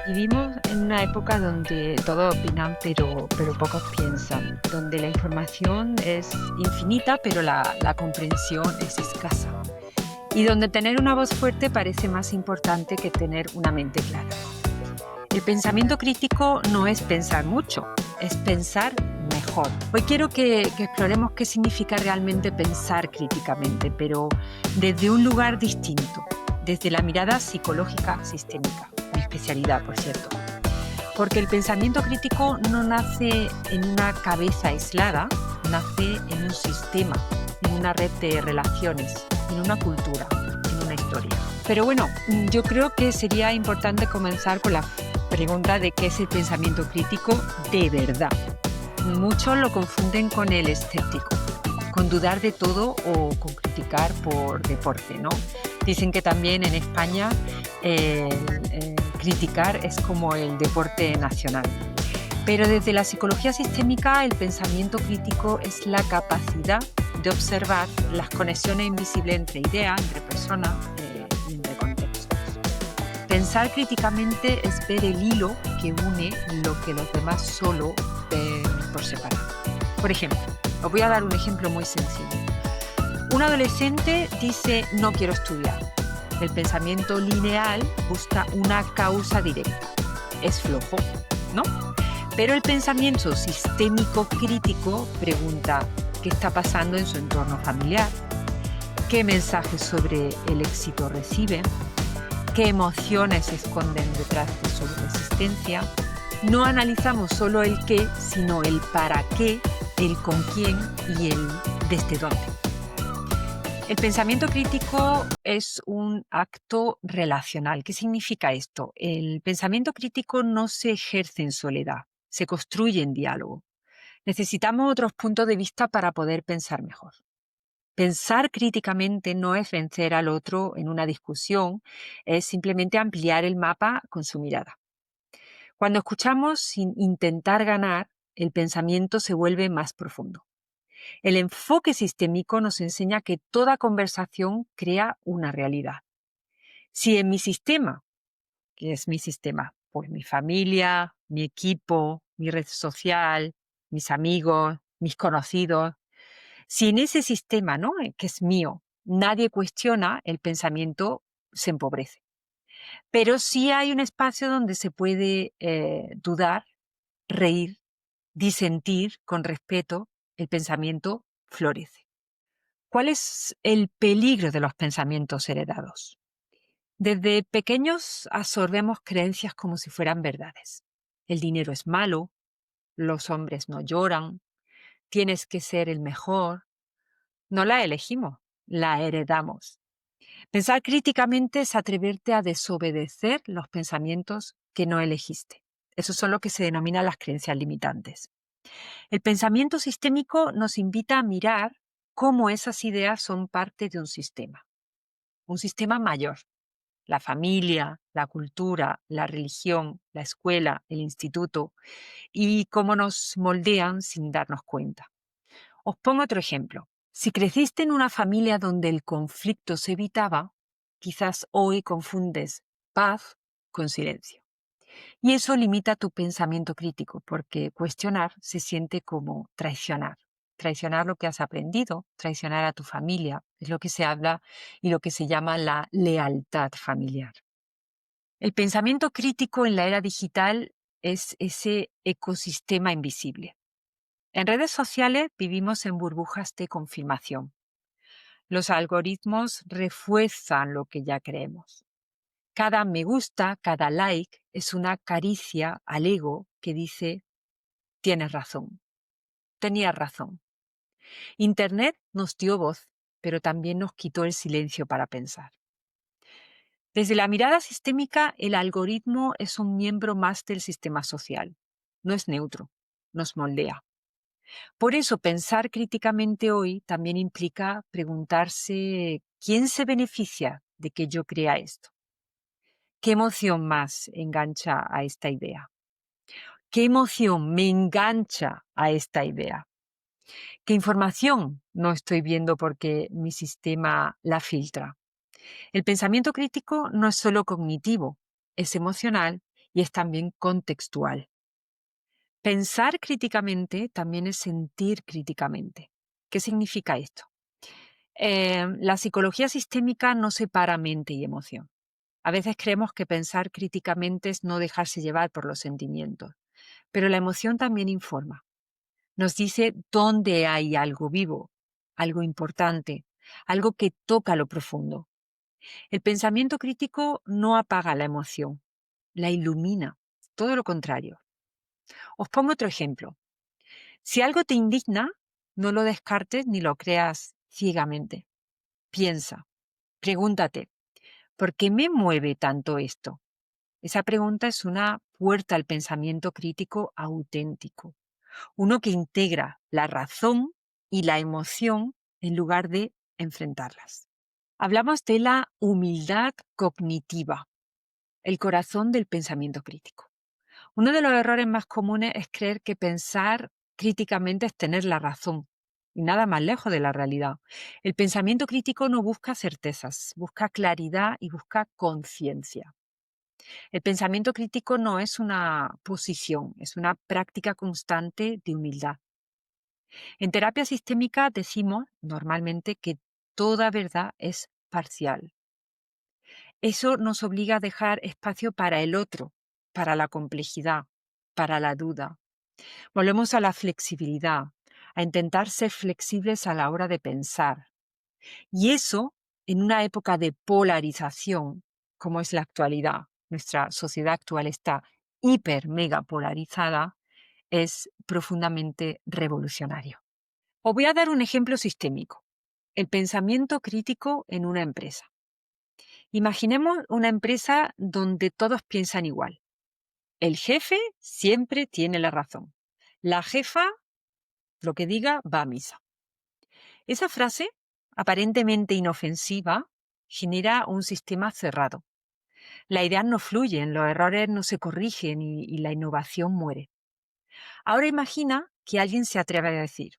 Vivimos en una época donde todos opinan, pero pocos piensan, donde la información es infinita, pero la comprensión es escasa, y donde tener una voz fuerte parece más importante que tener una mente clara. El pensamiento crítico no es pensar mucho, es pensar mejor. Hoy quiero que exploremos qué significa realmente pensar críticamente, pero desde un lugar distinto, desde la mirada psicológica sistémica, mi especialidad, por cierto. Porque el pensamiento crítico no nace en una cabeza aislada, nace en un sistema, en una red de relaciones, en una cultura, en una historia. Pero bueno, yo creo que sería importante comenzar con la pregunta de qué es el pensamiento crítico de verdad. Muchos lo confunden con el escéptico, con dudar de todo o con criticar por deporte, ¿no? Dicen que también en España criticar es como el deporte nacional. Pero desde la psicología sistémica, el pensamiento crítico es la capacidad de observar las conexiones invisibles entre ideas, entre personas y entre contextos. Pensar críticamente es ver el hilo que une lo que los demás solo ven por separado. Por ejemplo, os voy a dar un ejemplo muy sencillo. Un adolescente dice no quiero estudiar. El pensamiento lineal busca una causa directa. Es flojo, ¿no? Pero el pensamiento sistémico crítico pregunta qué está pasando en su entorno familiar, qué mensajes sobre el éxito recibe, qué emociones se esconden detrás de su resistencia. No analizamos solo el qué, sino el para qué, el con quién y el desde dónde. El pensamiento crítico es un acto relacional. ¿Qué significa esto? El pensamiento crítico no se ejerce en soledad, se construye en diálogo. Necesitamos otros puntos de vista para poder pensar mejor. Pensar críticamente no es vencer al otro en una discusión, es simplemente ampliar el mapa con su mirada. Cuando escuchamos sin intentar ganar, el pensamiento se vuelve más profundo. El enfoque sistémico nos enseña que toda conversación crea una realidad. Si en mi sistema, que es mi sistema, pues mi familia, mi equipo, mi red social, mis amigos, mis conocidos, si en ese sistema, ¿no?, que es mío, nadie cuestiona, el pensamiento se empobrece. Pero sí hay un espacio donde se puede dudar, reír, disentir con respeto, el pensamiento florece. ¿Cuál es el peligro de los pensamientos heredados? Desde pequeños absorbemos creencias como si fueran verdades. El dinero es malo, los hombres no lloran, tienes que ser el mejor. No la elegimos, la heredamos. Pensar críticamente es atreverte a desobedecer los pensamientos que no elegiste. Eso son lo que se denomina las creencias limitantes. El pensamiento sistémico nos invita a mirar cómo esas ideas son parte de un sistema mayor. La familia, la cultura, la religión, la escuela, el instituto, y cómo nos moldean sin darnos cuenta. Os pongo otro ejemplo. Si creciste en una familia donde el conflicto se evitaba, quizás hoy confundes paz con silencio. Y eso limita tu pensamiento crítico, porque cuestionar se siente como traicionar. Traicionar lo que has aprendido, traicionar a tu familia, es lo que se habla y lo que se llama la lealtad familiar. El pensamiento crítico en la era digital es ese ecosistema invisible. En redes sociales vivimos en burbujas de confirmación. Los algoritmos refuerzan lo que ya creemos. Cada me gusta, cada like es una caricia al ego que dice, tienes razón, tenías razón. Internet nos dio voz, pero también nos quitó el silencio para pensar. Desde la mirada sistémica, el algoritmo es un miembro más del sistema social. No es neutro, nos moldea. Por eso, pensar críticamente hoy también implica preguntarse quién se beneficia de que yo crea esto. ¿Qué emoción más engancha a esta idea? ¿Qué emoción me engancha a esta idea? ¿Qué información no estoy viendo porque mi sistema la filtra? El pensamiento crítico no es solo cognitivo, es emocional y es también contextual. Pensar críticamente también es sentir críticamente. ¿Qué significa esto? La psicología sistémica no separa mente y emoción. A veces creemos que pensar críticamente es no dejarse llevar por los sentimientos, pero la emoción también informa. Nos dice dónde hay algo vivo, algo importante, algo que toca lo profundo. El pensamiento crítico no apaga la emoción, la ilumina, todo lo contrario. Os pongo otro ejemplo. Si algo te indigna, no lo descartes ni lo creas ciegamente. Piensa, pregúntate, ¿por qué me mueve tanto esto? Esa pregunta es una puerta al pensamiento crítico auténtico, uno que integra la razón y la emoción en lugar de enfrentarlas. Hablamos de la humildad cognitiva, el corazón del pensamiento crítico. Uno de los errores más comunes es creer que pensar críticamente es tener la razón, y nada más lejos de la realidad. El pensamiento crítico no busca certezas, busca claridad y busca conciencia. El pensamiento crítico no es una posición, es una práctica constante de humildad. En terapia sistémica decimos normalmente que toda verdad es parcial. Eso nos obliga a dejar espacio para el otro, para la complejidad, para la duda. Volvemos a la flexibilidad, a intentar ser flexibles a la hora de pensar. Y eso, en una época de polarización, como es la actualidad, nuestra sociedad actual está hiper mega polarizada, es profundamente revolucionario. Os voy a dar un ejemplo sistémico. El pensamiento crítico en una empresa. Imaginemos una empresa donde todos piensan igual. El jefe siempre tiene la razón. La jefa, lo que diga, va a misa. Esa frase, aparentemente inofensiva, genera un sistema cerrado. La idea no fluyen, los errores no se corrigen y la innovación muere. Ahora imagina que alguien se atreve a decir,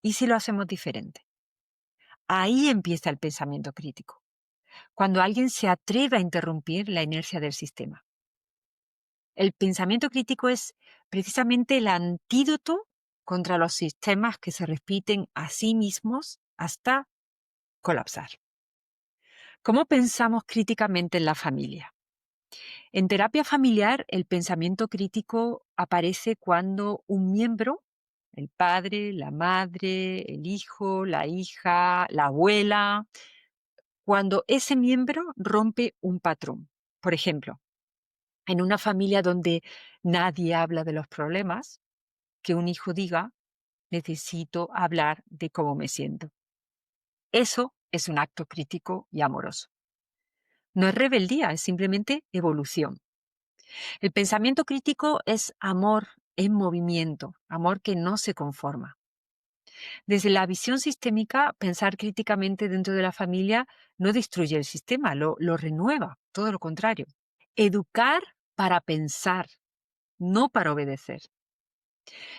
¿y si lo hacemos diferente? Ahí empieza el pensamiento crítico, cuando alguien se atreve a interrumpir la inercia del sistema. El pensamiento crítico es precisamente el antídoto contra los sistemas que se repiten a sí mismos hasta colapsar. ¿Cómo pensamos críticamente en la familia? En terapia familiar, el pensamiento crítico aparece cuando un miembro, el padre, la madre, el hijo, la hija, la abuela, cuando ese miembro rompe un patrón. Por ejemplo, en una familia donde nadie habla de los problemas, que un hijo diga, necesito hablar de cómo me siento. Eso es un acto crítico y amoroso. No es rebeldía, es simplemente evolución. El pensamiento crítico es amor en movimiento, amor que no se conforma. Desde la visión sistémica, pensar críticamente dentro de la familia no destruye el sistema, lo renueva, todo lo contrario. Educar para pensar, no para obedecer.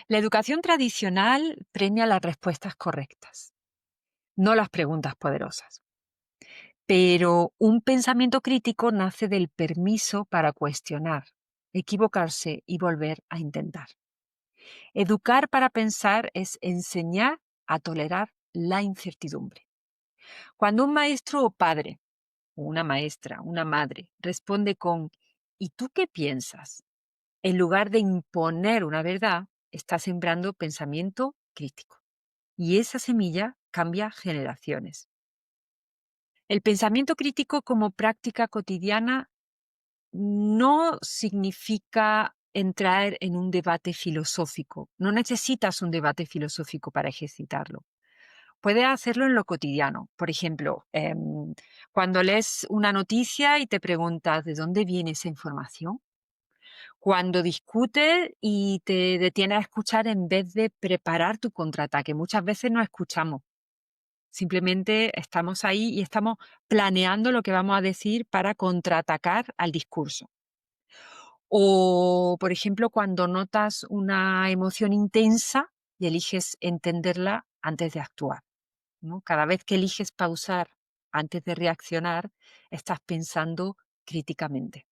La educación tradicional premia las respuestas correctas, no las preguntas poderosas. Pero un pensamiento crítico nace del permiso para cuestionar, equivocarse y volver a intentar. Educar para pensar es enseñar a tolerar la incertidumbre. Cuando un maestro o padre, o una maestra, una madre, responde con ¿y tú qué piensas? En lugar de imponer una verdad, está sembrando pensamiento crítico. Y esa semilla cambia generaciones. El pensamiento crítico como práctica cotidiana no significa entrar en un debate filosófico. No necesitas un debate filosófico para ejercitarlo. Puedes hacerlo en lo cotidiano. Por ejemplo, cuando lees una noticia y te preguntas ¿de dónde viene esa información? Cuando discutes y te detienes a escuchar en vez de preparar tu contraataque. Muchas veces no escuchamos. Simplemente estamos ahí y estamos planeando lo que vamos a decir para contraatacar al discurso. O, por ejemplo, cuando notas una emoción intensa y eliges entenderla antes de actuar, ¿no? Cada vez que eliges pausar antes de reaccionar, estás pensando críticamente.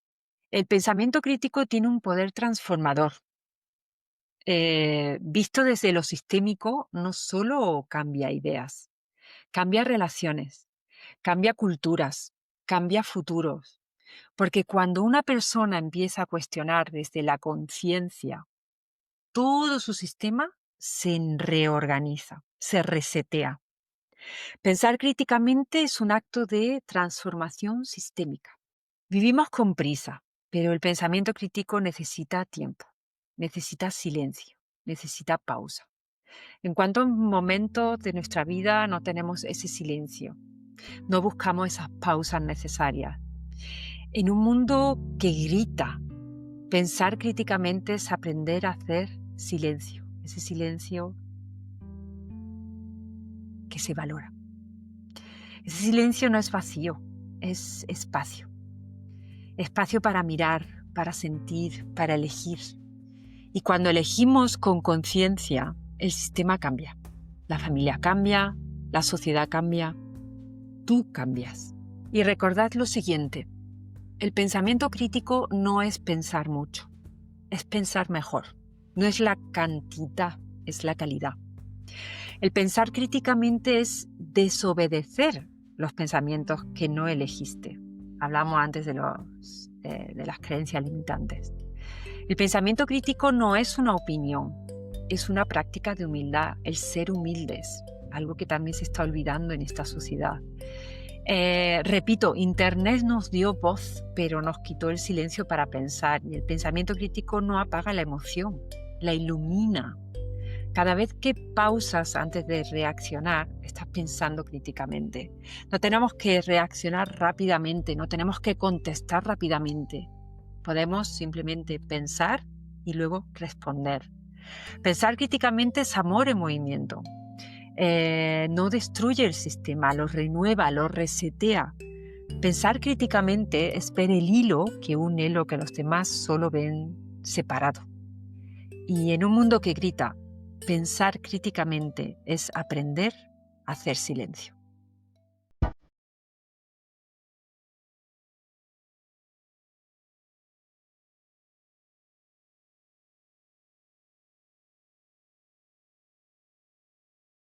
El pensamiento crítico tiene un poder transformador. Visto desde lo sistémico, no solo cambia ideas, cambia relaciones, cambia culturas, cambia futuros. Porque cuando una persona empieza a cuestionar desde la conciencia, todo su sistema se reorganiza, se resetea. Pensar críticamente es un acto de transformación sistémica. Vivimos con prisa, pero el pensamiento crítico necesita tiempo, necesita silencio, necesita pausa. En cuantos momentos de nuestra vida no tenemos ese silencio, no buscamos esas pausas necesarias. En un mundo que grita, pensar críticamente es aprender a hacer silencio, ese silencio que se valora. Ese silencio no es vacío, es espacio. Espacio para mirar, para sentir, para elegir. Y cuando elegimos con conciencia, el sistema cambia. La familia cambia, la sociedad cambia, tú cambias. Y recordad lo siguiente, el pensamiento crítico no es pensar mucho, es pensar mejor. No es la cantidad, es la calidad. El pensar críticamente es desobedecer los pensamientos que no elegiste. Hablamos antes de las creencias limitantes. El pensamiento crítico no es una opinión, es una práctica de humildad, el ser humildes, algo que también se está olvidando en esta sociedad. Repito, Internet nos dio voz, pero nos quitó el silencio para pensar, y el pensamiento crítico no apaga la emoción, la ilumina. Cada vez que pausas antes de reaccionar, estás pensando críticamente. No tenemos que reaccionar rápidamente, no tenemos que contestar rápidamente. Podemos simplemente pensar y luego responder. Pensar críticamente es amor en movimiento. No destruye el sistema, lo renueva, lo resetea. Pensar críticamente es ver el hilo que une lo que los demás solo ven separado. Y en un mundo que grita, pensar críticamente es aprender a hacer silencio.